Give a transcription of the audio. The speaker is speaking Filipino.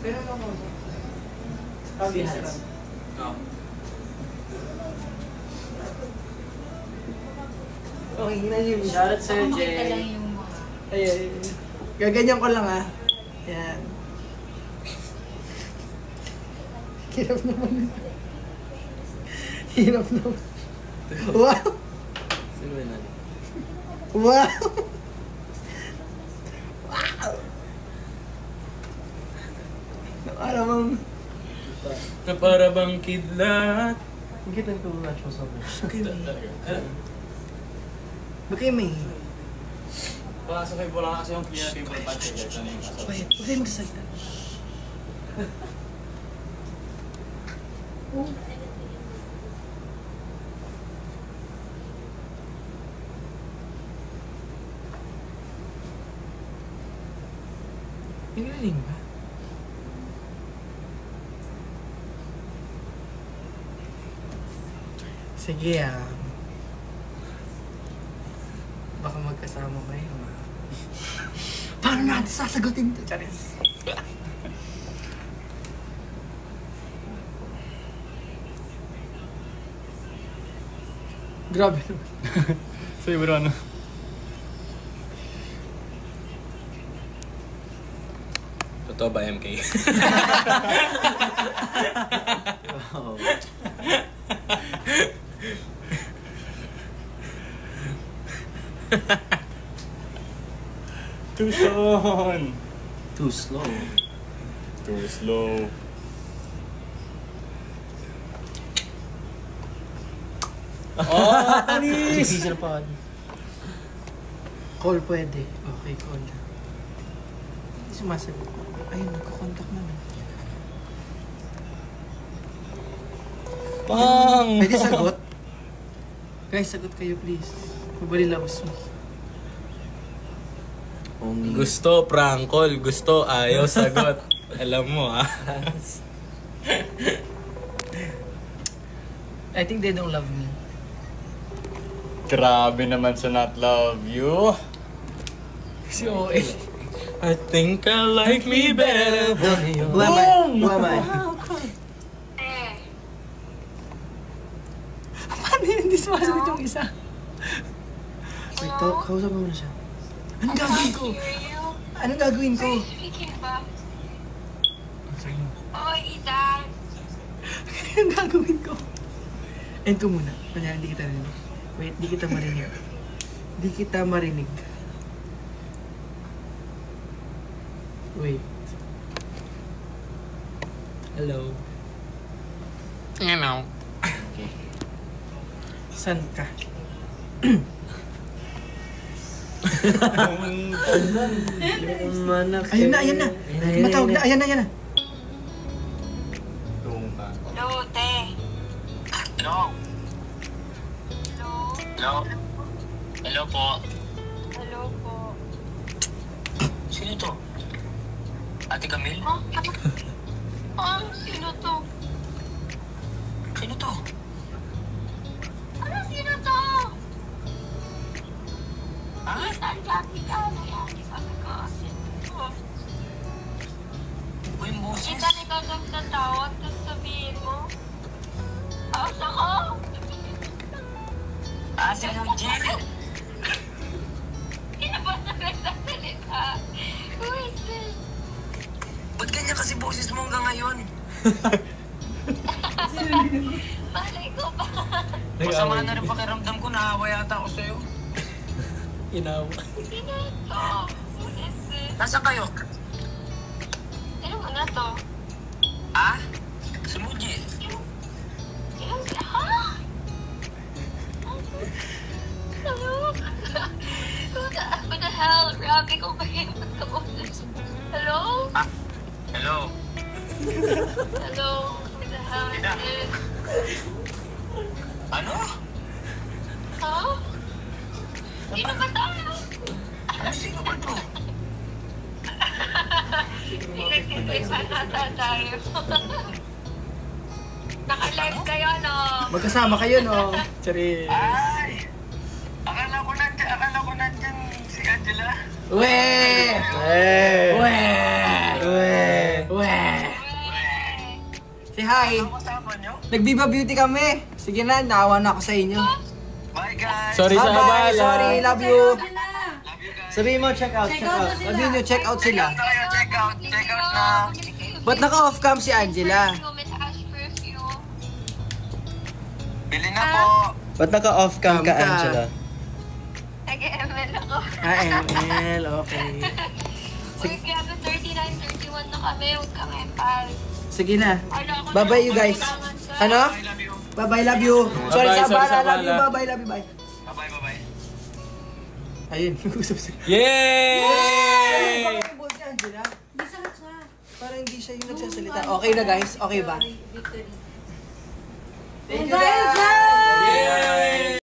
Pero lang mo. Okay, na yun. Shoutout sa'yo, Jay. Makita lang yung mga... Ayan. Gaganyan ko lang ah. Ayan. Hirap naman. Hirap naman. Wow! Sino ba natin? Wow! Wow! Na para bang kidlat. Ang kita ko watch mo sa Bakit may? Pasakay po lang kasi yung people patch. Quiet. Huwag kayo magsasalita. Naglaling ba? Sige baka magkasama kayo Paano natin sasagutin ito, Charis? Grabe naman. Sa'yo bro, ano? Totoo ba, MK? Wow. Tucson! Too slow. Too slow. Oh, tanis! Difícil pa. Call pwede. Okay, call. Sumasagot. Ayun, nagko-contact na. Pang! Pwede sagot? Guys, sagot kayo please. Mabalilabos mo. Gusto, prank call. Gusto, ayaw, sagot. Alam mo, ah. I think they don't love me. Grabe naman sa not love you. Si OA. I think I like me better than you. Who am I? Who am I? Paano yun? Hindi sumasagot yung isa. Wait, kausap mo na siya. Anong gagawin ko? Anong gagawin ko? Speaking ba? Sorry mo. Oh, Ethan. Anong gagawin ko? End ko muna. Kanya, hindi kita narinig. Wait, di kita marinig. Di kita marinig. Wait. Hello. Hello. Okay. San ka? Ayun na, ayun na. Matawag na, ayan na, ayan na. Hello, te. Hello? Hello? Hello? Hello po. Hello po. Sino to? Ate Camille? Huh? Sino to? Sino to? Ano sino to? Ha? Ethan, Jackie ka. Nayari sabi ko. Sino to? Uy, Moses. Ethan, ikaw nagtatawag. Tapos sabihin mo. Asa ko? Si Mujin. Sino ba na nagsasalita? Who is this? Ba't ganyan kasi boses mo hanggang ngayon? Malay ko ba? Masama na rin pakiramdam ko. Naawa yata ako sa'yo. Inawa. Sino to? Who is this? Nasaan kayo? Sino mo na to? Ha? Si Mujin. Sino si... Ha? Hello? Who the hell? Grabe ko ba yung magkausap? Hello? Ah, hello? Hello? Who the hell is this? Ano? Huh? Sino ba tayo? Sino ba to? Pinag-isipan nata tayo. Naka-live kayo, no? Magkasama kayo, no? Charis. Ay! Akala ko nandyan si Angela. Weh! Weh! Weh! Weh! hi. Ano kasama nyo? Nag-Viva Beauty kami. Sige na, naawa na ako sa inyo. Bye guys! Sorry sa Bye-bye, abala. sorry, love you. Love you guys! Sabihin mo, check out. Sabihin nyo, check out sila. Tayo, check out na. Ba't naka-off cam si Angela? Bili na po. Ba't naka-off cam ka, Cam ka. Angela? Nag-ML ako. ML, okay. Uy, grabe, 39, 31 na kami. Huwag kang epal. Sige na. Ano ako Bye-bye, you guys. Ano? I love you. Bye-bye, love you. Sorry Bye-bye, sa sorry sa bala, love you. bala. Bye-bye, love you, bye. Bye-bye, bye-bye. Ayun, nag-usap sila. Yay! Bakit si Angela? Parang hindi siya yung nagsasalita. Okay na guys, okay ba? Thank you guys! Yay!